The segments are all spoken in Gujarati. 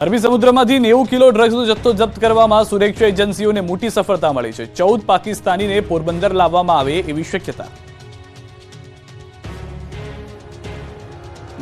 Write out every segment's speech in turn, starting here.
અરબી સમુદ્રમાંથી 90 કિલો ડ્રગ્સનો જથ્થો જપ્ત કરવામાં સુરક્ષા એજન્સીઓને મોટી સફળતા મળી છે। 14 પાકિસ્તાનીને પોરબંદર લાવવામાં આવે એવી શક્યતા।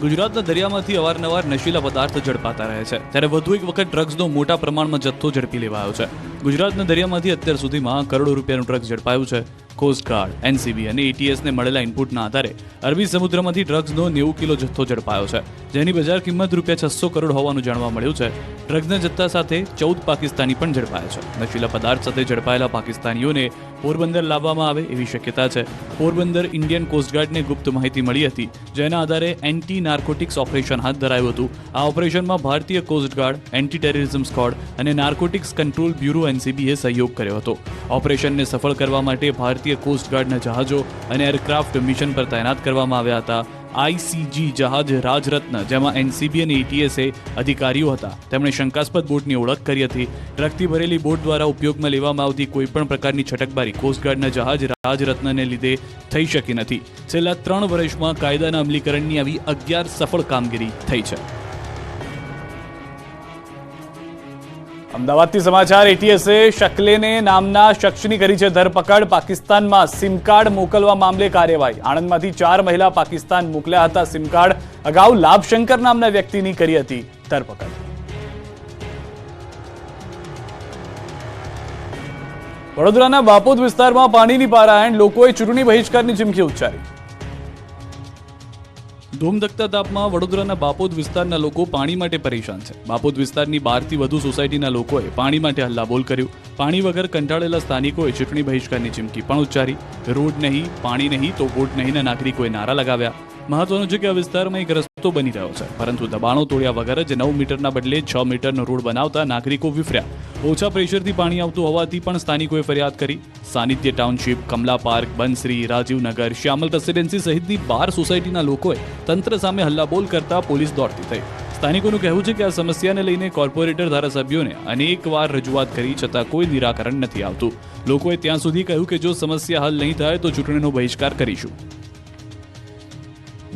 ગુજરાતના દરિયામાંથી અવારનવાર નશીલા પદાર્થ ઝડપાતા રહે છે, ત્યારે વધુ એક વખત ડ્રગ્સનો મોટા પ્રમાણમાં જથ્થો ઝડપી લેવાયો છે। ગુજરાતના દરિયામાંથી અત્યાર સુધીમાં કરોડો રૂપિયાનું ડ્રગ્સ ઝડપાયું છે। કોસ્ટગાર્ડ, એનસીબી અને એટીએસને મળેલા ઇનપુટના આધારે અરબી સમુદ્રમાંથી ડ્રગ્સનો 90 કિલો જથ્થો ઝડપાયો છે, જેની બજાર કિંમત રૂપિયા 600 કરોડ હોવાનું જાણવા મળ્યું છે। ડ્રગ્સના જથ્થા સાથે 14 પાકિસ્તાની પણ ઝડપાયા છે। નશીલા પદાર્થ સાથે ઝડપાયેલા પાકિસ્તાનીઓને પોરબંદર લાવવામાં આવે એવી શક્યતા છે। પોરબંદર ઇન્ડિયન કોસ્ટગાર્ડને ગુપ્ત માહિતી મળી હતી, જેના આધારે એન્ટી નાર્કોટિક્સ ઓપરેશન હાથ ધરાયું હતું। આ ઓપરેશનમાં ભારતીય કોસ્ટગાર્ડ, એન્ટી ટેરરિઝમ સ્ક્વોડ અને નાર્કોટિક્સ કંટ્રોલ બ્યુરો એનસીબીએ સહયોગ કર્યો હતો। ઓપરેશનને સફળ કરવા માટે ભારતીય કોસ્ટગાર્ડના જહાજો અને એરક્રાફ્ટ મિશન પર તૈનાત કરવામાં આવ્યા હતા। આઈસીજી જહાજ રાજરત્ન, જેમાં એનસીબી અને એટીએસે અધિકારીઓ હતા, તેમણે શંકાસ્પદ બોટની ઓળખ કરી હતી। ટ્રકથી ભરેલી બોટ દ્વારા ઉપયોગમાં લેવામાં આવતી કોઈપણ પ્રકારની છટકબારી કોસ્ટગાર્ડના જહાજ રાજરત્નને લીધે થઈ શકી નથી। છેલ્લા 3 વર્ષમાં કાયદાના અમલીકરણની આવી 11 સફળ કામગીરી થઈ છે। અમદાવાદથી સમાચાર। એટીએસે શકલેને નામના શખ્સની કરી છે ધરપકડ। પાકિસ્તાનમાં સિમ કાર્ડ મોકલવા મામલે કાર્યવાહી। આણંદમાંથી 4 મહિલા પાકિસ્તાન મોકલ્યા હતા સિમ કાર્ડ। અગાઉ લાભશંકર નામના વ્યક્તિની કરી હતી ધરપકડ। વડોદરાના બાપોદ વિસ્તારમાં પાણીની પારાયણ, લોકોએ ચૂંટણી બહિષ્કારની ચીમકી ઉચ્ચારી। ધૂમધકતા તાપમાં વડોદરાના બાપોદ વિસ્તારના લોકો પાણી માટે પરેશાન છે। બાપોદ વિસ્તારની 12 થી વધુ સોસાયટીના લોકોએ પાણી માટે હલ્લાબોલ કર્યું। પાણી વગર કંટાળેલા સ્થાનિકોએ ચૂંટણી બહિષ્કારની ચીમકી પણ ઉચ્ચારી। રોડ નહીં, પાણી નહીં તો વોટ નહીંના નાગરિકોએ નારા લગાવ્યા। મહત્વનું છે કે આ વિસ્તારમાં એક રસ્તો બની રહ્યો છે, પરંતુ દબાણો તોડ્યા વગર જ 9 મીટરના બદલે 6 મીટરનો રોડ બનાવતા નાગરિકો વિફર્યા। ઓછા પ્રેશરથી પાણી આવતું હોવાથી પણ સ્થાનિકોએ ફરિયાદ કરી। સાનિધ્ય ટાઉનશીપ, કમલા પાર્ક, બનશ્રી, રાજીવનગર, શ્યામલ રેસિડેન્સી સહિતની 12 સોસાયટીના લોકોએ તંત્ર સામે હલ્લાબોલ કરતા પોલીસ દોડતી થઈ। સ્થાનિકોનું કહેવું છે કે આ સમસ્યાને લઈને કોર્પોરેટર ધારાસભ્યોને અનેકવાર રજૂઆત કરી છતાં કોઈ નિરાકરણ નથી આવતું। લોકોએ ત્યાં સુધી કહ્યું કે જો સમસ્યા હલ નહીં થાય તો ચૂંટણીનો બહિષ્કાર કરીશું।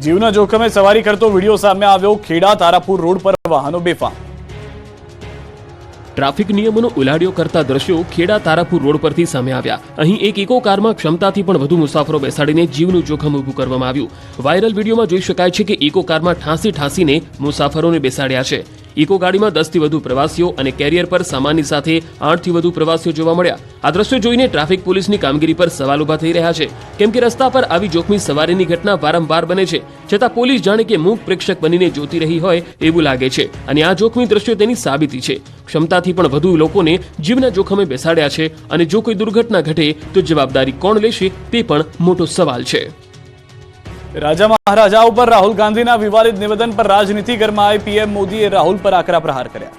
જીવના જોખમે સવારી કરતો વિડીયો સામે આવ્યો। ખેડા તારાપુર રોડ પર વાહનો બેફામ। ટ્રાફિક નિયમોનો ઉલાડિયો કરતા દ્રશ્યો ખેડા તારાપુર રોડ પરથી સામે આવ્યા। અહીં એક ઇકો કારમાં ક્ષમતાથી પણ વધુ મુસાફરો બેસાડીને જીવનું જોખમ ઊભું કરવામાં આવ્યું। વાયરલ વિડીયોમાં જોઈ શકાય છે કે ઇકો કારમાં ઠાંસીને મુસાફરોને બેસાડ્યા છે। ઇકો ગાડીમાં 10 થી વધુ પ્રવાસીઓ અને કેરિયર પર સામાનની સાથે 8 થી વધુ પ્રવાસીઓ જોવા મળ્યા। આ દ્રશ્યો જોઈને ટ્રાફિક પોલીસની કામગીરી પર સવાલ ઊભા થઈ રહ્યા છે, કેમ કે રસ્તા પર આવી જોખમી સવારીની ઘટના વારંવાર બને છે, છતાં પોલીસ જાણે કે મૂક પ્રેક્ષક બનીને જોતી રહી હોય એવું લાગે છે। અને આ જોખમી દ્રશ્યો તેની સાબિતી છે। ક્ષમતાથી પણ વધુ લોકોને જીવના જોખમે બેસાડ્યા છે, અને જો કોઈ દુર્ઘટના ઘટે તો જવાબદારી કોણ લેશે તે પણ મોટો સવાલ છે। રાજા મહારાજા ઉપર રાહુલ ગાંધીના વિવાદિત નિવેદન પર રાજનીતિ ગરમાઈ। પીએમ મોદીએ રાહુલ પર આકરા પ્રહાર કર્યા।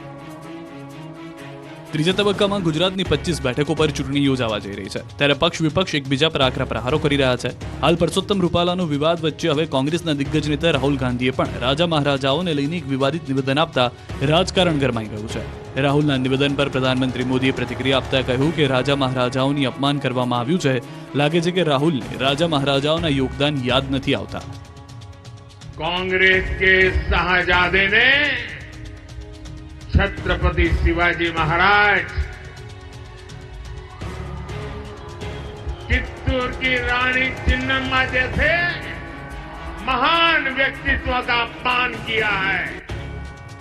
ત્રીજા તબક્કામાં ગુજરાતની 25 બેઠકો પર ચૂંટણી યોજાવા જઈ રહી છે, ત્યારે પક્ષ વિપક્ષ એકબીજા પર આકરા પ્રહારો કરી રહ્યા છે। હાલ પરસોત્તમ રૂપાલાનો વિવાદ વચ્ચે હવે કોંગ્રેસના દિગ્ગજ નેતા રાહુલ ગાંધીએ પણ રાજા મહારાજાઓને લઈને એક વિવાદિત નિવેદન આપતા રાજકારણ ગરમાઈ ગયું છે। રાહુલના નિવેદન પર પ્રધાનમંત્રી મોદીએ પ્રતિક્રિયા આપતા કહ્યું કે રાજા મહારાજાઓની અપમાન કરવામાં આવ્યું છે। લાગે છે કે રાહુલને રાજા મહારાજાઓના યોગદાન યાદ નથી આવતા। कांग्रेस के शाहजादे ने छत्रपति शिवाजी महाराज, चित्तूर की रानी चिन्नम्मा जैसे महान व्यक्तित्व का अपमान किया है।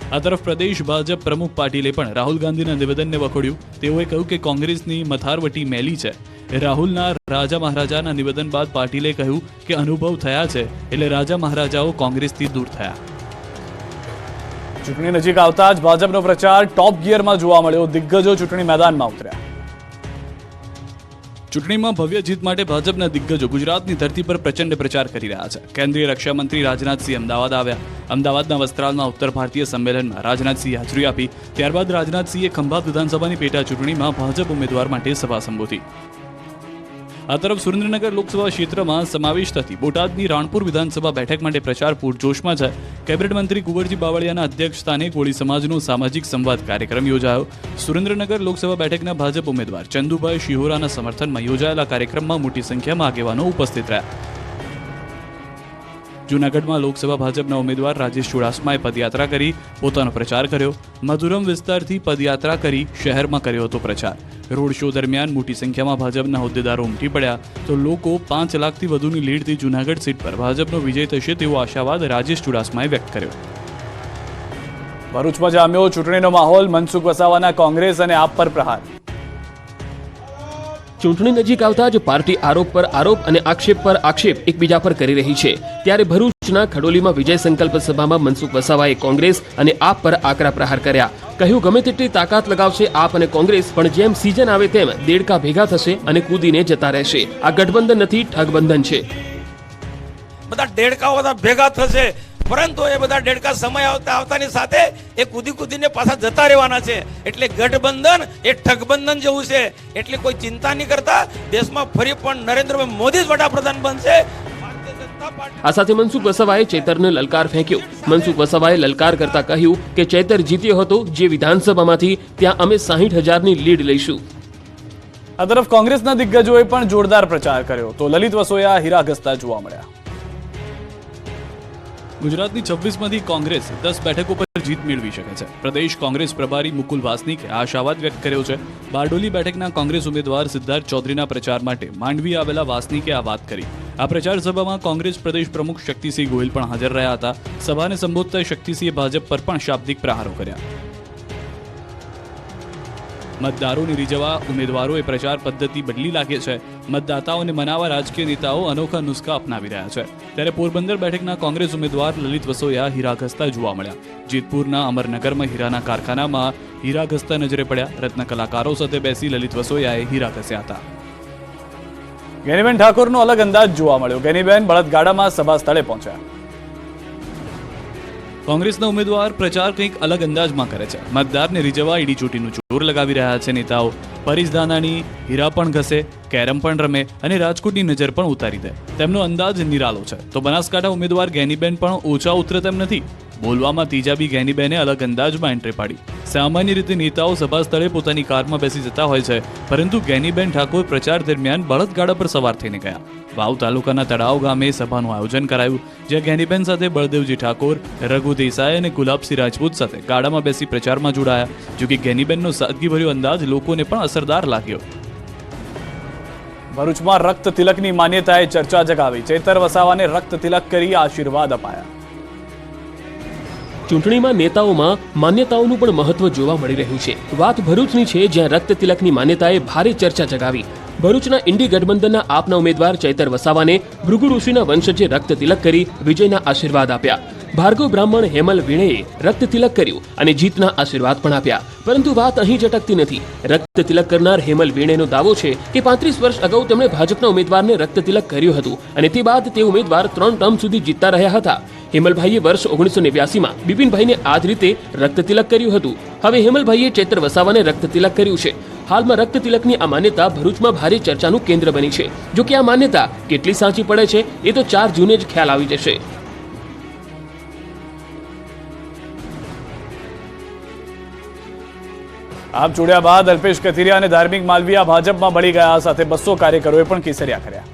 આ તરફ પ્રદેશ ભાજપ પ્રમુખ પાટીલે પણ રાહુલ ગાંધીના નિવેદનને વખોડ્યું। તેઓએ કહ્યું કે કોંગ્રેસની મથારવટી મેલી છે। રાહુલના રાજા મહારાજાના નિવેદન બાદ પાટીલે કહ્યું કે અનુભવ થયા છે, એટલે રાજા મહારાજાઓ કોંગ્રેસથી દૂર થયા। ચૂંટણી નજીક આવતા જ ભાજપનો પ્રચાર ટોપ ગિયરમાં જોવા મળ્યો। દિગ્ગજો ચૂંટણી મેદાનમાં ઉતર્યા। ચૂંટણીમાં ભવ્ય જીત માટે ભાજપના દિગ્ગજો ગુજરાતની ધરતી પર પ્રચંડ પ્રચાર કરી રહ્યા છે। કેન્દ્રીય રક્ષા મંત્રી રાજનાથસિંહ અમદાવાદ આવ્યા। અમદાવાદના વસ્ત્રાલમાં ઉત્તર ભારતીય સંમેલનમાં રાજનાથસિંહે હાજરી આપી। ત્યારબાદ રાજનાથસિંહે ખંભાત વિધાનસભાની પેટા ચૂંટણીમાં ભાજપ ઉમેદવાર માટે સભા સંબોધી। આ તરફ સુરેન્દ્રનગર લોકસભા ક્ષેત્રમાં સમાવેશ થતી બોટાદની રાણપુર વિધાનસભા બેઠક માટે પ્રચાર પૂરજોશમાં છે। કેબિનેટ મંત્રી કુંવરજી બાવળિયાના અધ્યક્ષસ્થાને કોળી સમાજનો સામાજિક સંવાદ કાર્યક્રમ યોજાયો। સુરેન્દ્રનગર લોકસભા બેઠકના ભાજપ ઉમેદવાર ચંદુભાઈ શિહોરાના સમર્થનમાં યોજાયેલા કાર્યક્રમમાં મોટી સંખ્યામાં આગેવાનો ઉપસ્થિત રહ્યા। જૂનાગઢમાં લોકસભા ભાજપના ઉમેદવાર રાજેશ ચુડાસમાએ પદયાત્રા કરી પોતાનો પ્રચાર કર્યો. મધુરમ વિસ્તારથી પદયાત્રા કરી શહેરમાં કર્યો હતો પ્રચાર. રોડ શો દરમિયાન મોટી સંખ્યામાં ભાજપના હોદ્દેદારો ઉમટી પડ્યા તો લોકો 5 લાખથી વધુની લીડથી જૂનાગઢ સીટ પર ભાજપનો વિજય થશે તેવો આશાવાદ રાજેશ ચુડાસમાએ વ્યક્ત કર્યો. ભરૂચમાં જામ્યો ચૂંટણીનો માહોલ. મનસુખ વસાવાના કોંગ્રેસ અને આપ પર પ્રહાર. ચૂંટણી નજીક આવતા જ પાર્ટી આરોપ પર આરોપ અને આક્ષેપ પર આક્ષેપ એકબીજા પર કરી રહી છે. ત્યારે ભરૂચના ખડોલીમાં વિજય સંકલ્પ સભામાં મનસુખ વસાવાએ કોંગ્રેસ અને આપ પર આકરા પ્રહાર કર્યા. કહ્યું ગમે તેટલી તાકાત લગાવશે આપ અને કોંગ્રેસ, પણ જેમ સીઝન આવે તેમ દેડકા ભેગા થશે અને કૂદીને જતા રહેશે. આ ગઠબંધન નથી, ઠગબંધન છે. બધા દેડકાઓ બધા ભેગા થશે, પરંતુ એ બધા દેડકા સમય આવતાની સાથે એ કૂદીને પાછા જતા રહેવાના છે. એટલે ગઠબંધન એ ઠગબંધન જેવું છે. એટલે કોઈ ચિંતા નહીં કરતા. દેશમાં ફરી પણ નરેન્દ્રભાઈ મોદી જ વડાપ્રધાન બનશે. આ સાથે મનસુખ વસાવાએ ચૈતરને લલકાર ફેંક્યો. મનસુખ વસાવાએ લલકાર કરતા કહ્યું કે ચૈતર જીત્યો હતો જે વિધાનસભામાંથી, ત્યાં અમે 60,000ની લીડ લઈશું. આ તરફ કોંગ્રેસના દિગ્ગજોએ પણ જોરદાર પ્રચાર કર્યો તો લલિત વસોયા હીરા ઘસતા જોવા મળ્યા. ગુજરાતની 26માંથી કોંગ્રેસ 10 બેઠકો પર જીત મેળવી શકે છે. પ્રદેશ કોંગ્રેસ પ્રભારી મુકુલ વાસનિકે આશાવાદ વ્યક્ત કર્યો છે. બારડોલી બેઠકના કોંગ્રેસ ઉમેદવાર સિદ્ધાર્થ ચૌધરીના પ્રચાર માટે માંડવી આવેલા વાસનિકે આ વાત કરી. આ પ્રચાર સભામાં કોંગ્રેસ પ્રદેશ પ્રમુખ શક્તિસિંહ ગોહિલ પણ હાજર રહ્યા હતા. સભાને સંબોધતા શક્તિસિંહે ભાજપ પર પણ શાબ્દિક પ્રહારો કર્યા. મતદારોને રીઝવવા ઉમેદવારોએ પ્રચાર પદ્ધતિ બદલી લાગે છે. મતદાતાઓને મનાવવા રાજકીય નેતાઓ અનોખા નુસ્ખા અપનાવી રહ્યા છે. ત્યારે પોરબંદર બેઠકના કોંગ્રેસ ઉમેદવાર લલિત વસોયા હીરા ઘસતા જોવા મળ્યા. જેતપુરના અમરનગરમાં હીરાના કારખાનામાં હીરા ઘસતા નજરે પડ્યા. રત્ન કલાકારો સાથે બેસી લલિત વસોયાએ હીરા ઘસ્યા હતા. ગેનીબેન ઠાકોરનો અલગ અંદાજ જોવા મળ્યો. ગેનીબેન બળદગાડામાં સભા સ્થળે પહોંચ્યા. કોંગ્રેસના ઉમેદવાર પ્રચાર કંઈક અલગ અંદાજમાં કરે છે. મતદારને રીઝવવા ઈડી ચોટીનું જોર લગાવી રહ્યા છે નેતાઓ. પરેશ ધાનાણી હીરા પણ ઘસે, કેરમ પણ રમે અને રાજકોટની નજર પણ ઉતારી દે. તેમનો અંદાજ નિરાલો છે. તો બનાસકાંઠા ઉમેદવાર ગેનીબેન પણ ઓછા ઉતરે તેમ નથી. બોલવામાં તેજાબી ગેનીબેને અલગ અંદાજમાં એન્ટ્રી પાડી. સામાન્ય રીતે નેતાઓ સભા સ્થળે પોતાની કારમાં બેસી જતા હોય છે, પરંતુ ગેનીબેન ઠાકોર પ્રચાર દરમિયાન બળદગાડા પર સવાર થઈને ગયા. વાવ તાલુકાના તળાવ ગામે સભાનું આયોજન કરાયું, જ્યાં ગેનીબેન સાથે બળદેવજી ઠાકોર, રઘુ દેસાઈ અને ગુલાબસિંહ રાજપૂત સાથે ગાડામાં બેસી પ્રચારમાં જોડાયા. જોકે ગેનીબેનનો સાદગીભર્યો અંદાજ લોકોને પણ અસરદાર લાગ્યો. ભરૂચમાં રક્ત તિલકની માન્યતાએ ચર્ચા જગાવી. ચૈતર વસાવાને રક્ત તિલક કરી આશીર્વાદ અપાયા. ચૂંટણીમાં નેતાઓમાં માન્યતાઓનું પણ મહત્વ જોવા મળી રહ્યું છે. વાત ભરૂચની છે, જ્યાં રક્ત તિલકની માન્યતાએ ભારે ચર્ચા જગાવી. ભરૂચના ઇન્ડી ગઠબંધનના આપના ઉમેદવાર ચૈતર વસાવાને ભૃગુ ઋષિના વંશજે રક્ત તિલક કરી વિજયના આશીર્વાદ આપ્યા. ભાર્ગવ બ્રાહ્મણ હેમલ વીણેએ રક્ત તિલક કર્યું અને જીતના આશીર્વાદ પણ આપ્યા. પરંતુ વાત અહીં જ અટકતી નથી. રક્ત તિલક કરનાર હેમલ વીણેનો દાવો છે કે 35 વર્ષ અગાઉ તેમણે ભાજપના ઉમેદવારને રક્ત તિલક કર્યું હતું અને તે બાદ તે ઉમેદવાર 3 ટર્મ સુધી જીતતા રહ્યા હતા. હેમલભાઈએ વર્ષ 1989માં બિપિનભાઈને આ જ રીતે રક્ત તિલક કર્યું હતું. હવે હેમલભાઈએ ચૈતર વસાવાને રક્ત તિલક કર્યું છે. હાલમાં રક્ત તિલકની આ માન્યતા ભરૂચમાં ભારે ચર્ચાનું કેન્દ્ર બની છે. જો કે આ માન્યતા કેટલી સાચી પડે છે એ તો 4 જૂને જ ખ્યાલ આવી જશે. આપ જોડ્યા બાદ અલ્પેશ કથિરિયા અને ધાર્મિક માલવીયા ભાજપમાં ભળી ગયા. સાથે 200 કાર્યકરોએ પણ કેસરિયા કર્યા.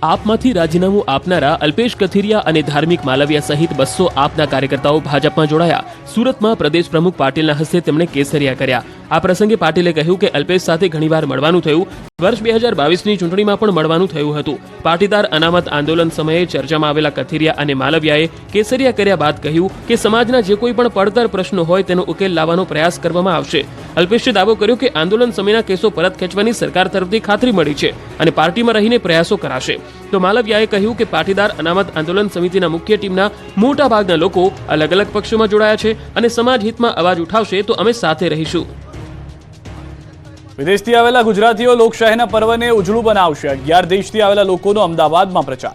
આપમાંથી રાજીનામું આપનારા અલ્પેશ કથિરિયા અને ધાર્મિક માલવીયા સહિત 200 આપના કાર્યકર્તાઓ ભાજપમાં જોડાયા. સુરતમાં પ્રદેશ પ્રમુખ પાટીલના હસ્તે તેમણે કેસરિયા કર્યા. આ પ્રસંગે પાટીલે કહ્યું કે અલ્પેશ સાથે ઘણીવાર મળવાનું થયું. વર્ષ 2022ની ચૂંટણીમાં પણ મળવાનું થયું હતું. પાટીદાર અનામત આંદોલન સમયે ચર્ચામાં આવેલા કથિરિયા અને માલવીયાએ કેસરિયા કર્યા બાદ કહ્યું કે સમાજના જે કોઈ પણ પડતર પ્રશ્નો હોય તેનો ઉકેલ લાવવાનો પ્રયાસ કરવામાં આવશે. અલ્પેશે દાવો કર્યો કે આંદોલન સમયના કેસો પરત ખેંચવાની સરકાર તરફથી ખાતરી મળી છે અને પાર્ટીમાં રહીને પ્રયાસો કરાશે. તો માલવીયાએ કહ્યું કે પાટીદાર અનામત આંદોલન સમિતિના મુખ્ય ટીમના મોટા ભાગના લોકો અલગ અલગ પક્ષોમાં જોડાયા છે અને સમાજ હિતમાં અવાજ ઉઠાવશે તો અમે સાથે રહીશું. વિદેશથી આવેલા ગુજરાતીઓ લોકશાહીના પર્વને ઉજળું બનાવશે. 11 દેશથી આવેલા લોકોનો અમદાવાદમાં પ્રચાર.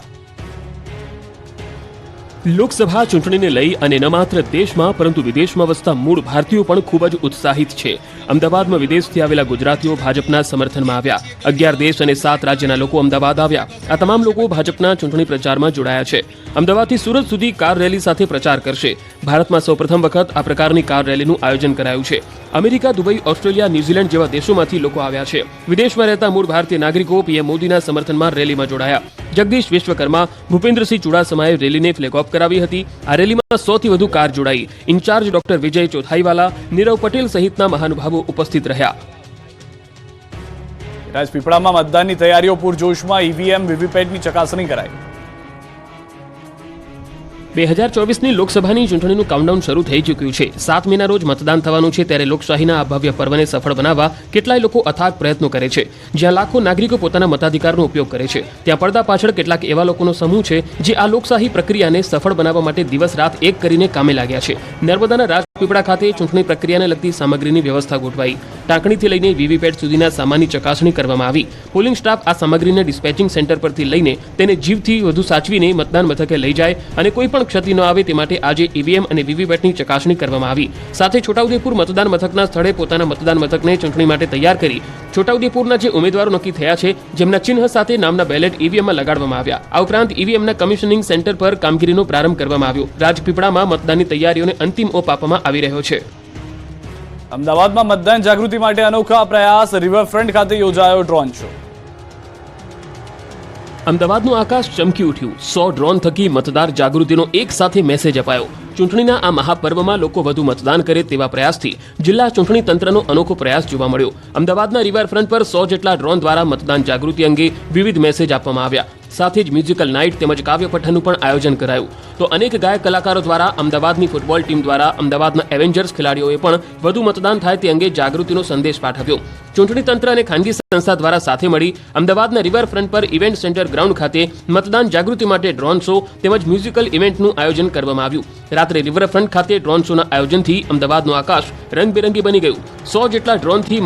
લોકસભા ચૂંટણીને લઈ અને ન માત્ર દેશમાં પરંતુ વિદેશમાં વસતા મૂળ ભારતીયો પણ ખૂબ જ ઉત્સાહિત છે. અમદાવાદમાં વિદેશથી આવેલા ગુજરાતીઓ ભાજપના સમર્થનમાં આવ્યા. 11 દેશ અને 7 રાજ્યના લોકો અમદાવાદ આવ્યા. આ તમામ લોકો ભાજપના ચૂંટણી પ્રચારમાં જોડાયા છે. અમદાવાદથી સુરત સુધી કાર રેલી સાથે પ્રચાર કરશે. ભારતમાં સૌપ્રથમ વખત આ પ્રકારની કાર રેલીનું આયોજન કરાયું છે. અમેરિકા, દુબઈ, ઓસ્ટ્રેલિયા, ન્યૂઝીલેન્ડ જેવા દેશોમાંથી લોકો આવ્યા છે. વિદેશમાં રહેતા મૂળ ભારતીય નાગરિકો પીએમ મોદીના સમર્થનમાં રેલીમાં જોડાયા. જગદીશ વિશ્વકર્મા, ભૂપેન્દ્રસિંહ ચુડાસમાએ રેલીને ફ્લેગ ઓફ કરાવી હતી. આ રેલીમાં 100 થી વધુ કાર જોડાઈ. ઇન્ચાર્જ ડોક્ટર વિજય ચોથાઈવાલા, નીરવ પટેલ સહિતના મહાનુભાવો ઉપસ્થિત રહ્યા. રાજપીપળામાં મતદાનની તૈયારીઓ પૂરજોશમાં. ઈવીએમ વીવીપેટની ચકાસણી કરાઈ. 2024ની લોકસભાની ચૂંટણીનું કાઉન્ટડાઉન શરૂ થઈ ચૂક્યું છે. 7 મેના રોજ મતદાન થવાનું છે. ત્યારે લોકશાહીના આ ભવ્ય પર્વને સફળ બનાવવા કેટલાય લોકો અથાગ પ્રયત્નો કરે છે. જ્યાં લાખો નાગરિકો પોતાના મતાધિકારનો ઉપયોગ કરે છે, ત્યાં પડદા પાછળ કેટલાક એવા લોકોનો સમૂહ છે જે આ લોકશાહી પ્રક્રિયાને સફળ બનાવવા માટે દિવસ રાત એક કરીને કામે લાગ્યા છે. નર્મદાના રાજપીપળા ખાતે ચૂંટણી પ્રક્રિયાને લગતી સામગ્રીની વ્યવસ્થા ગોઠવાઈ. ટાંકણીથી લઈને વીવીપેટ સુધીના સામાનની ચકાસણી કરવામાં આવી. પોલિંગ સ્ટાફ આ સામગ્રીને ડિસ્પેચિંગ સેન્ટર પરથી લઈને તેને જીવથી વધુ સાચવીને મતદાન મથકે લઈ જાય અને કોઈ પણ ક્ષતિ ન આવે તે માટે આજે ઈવીએમ અને વીવીપેટની ચકાસણી કરવામાં આવી. સાથે છોટાઉદેપુર મતદાન મથકના સ્થળે પોતાના મતદાન મથકને ચૂંટણી માટે તૈયાર કરી છોટાઉદેપુરના જે ઉમેદવારો નક્કી થયા છે જેમના ચિહ્ન સાથે નામના બેલેટ ઈવીએમમાં લગાડવામાં આવ્યા. આ ઉપરાંત ઈવીએમના કમિશનિંગ સેન્ટર પર કામગીરીનો પ્રારંભ કરવામાં આવ્યો. રાજપીપળામાં મતદાનની તૈયારીઓને અંતિમ ઓપ આપવામાં આવી રહ્યો છે. અમદાવાદમાં મતદાન જાગૃતિ માટે અનોખા પ્રયાસ. રિવરફ્રન્ટ ખાતે યોજાયો ડ્રોન શો. અમદાવાદનું આકાશ ચમકી ઉઠ્યું. 100 ડ્રોન થકી મતદાર જાગૃતિનો એક સાથે મેસેજ અપાયો. ચૂંટણીના આ મહાપર્વમાં લોકો વધુ મતદાન કરે તેવા પ્રયાસથી જિલ્લા ચૂંટણી તંત્રનો અનોખો પ્રયાસ જોવા મળ્યો. અમદાવાદના રિવરફ્રન્ટ પર 100 જેટલા ડ્રોન દ્વારા મતદાન જાગૃતિ અંગે વિવિધ મેસેજ આપવામાં આવ્યા. સાથે જ મ્યુઝિકલ નાઇટ તેમજ કાવ્ય પઠનનું પણ આયોજન કરાયું. તો અનેક ગાયક કલાકારો દ્વારા અમદાવાદની ફૂટબોલ ટીમ દ્વારા અમદાવાદના એવેન્જર્સ ખેલાડીઓએ પણ વધુ મતદાન થાય તે અંગે જાગૃતિનો સંદેશ પાઠવ્યો. ચૂંટણી તંત્ર અને ખાનગી સંસ્થા દ્વારા સાથે મળી અમદાવાદના રિવરફ્રન્ટ પર ઇવેન્ટ સેન્ટર ગ્રાઉન્ડ ખાતે મતદાન જાગૃતિ માટે ડ્રોન શો તેમજ મ્યુઝિકલ ઇવેન્ટનું આયોજન કરવામાં આવ્યું. રાત્રે રિવરફ્રન્ટ ખાતે ડ્રોન શોના આયોજનથી અમદાવાદનું આકાશ રંગબેરંગી બની ગયું. 100 જેટલા ડ્રોનથી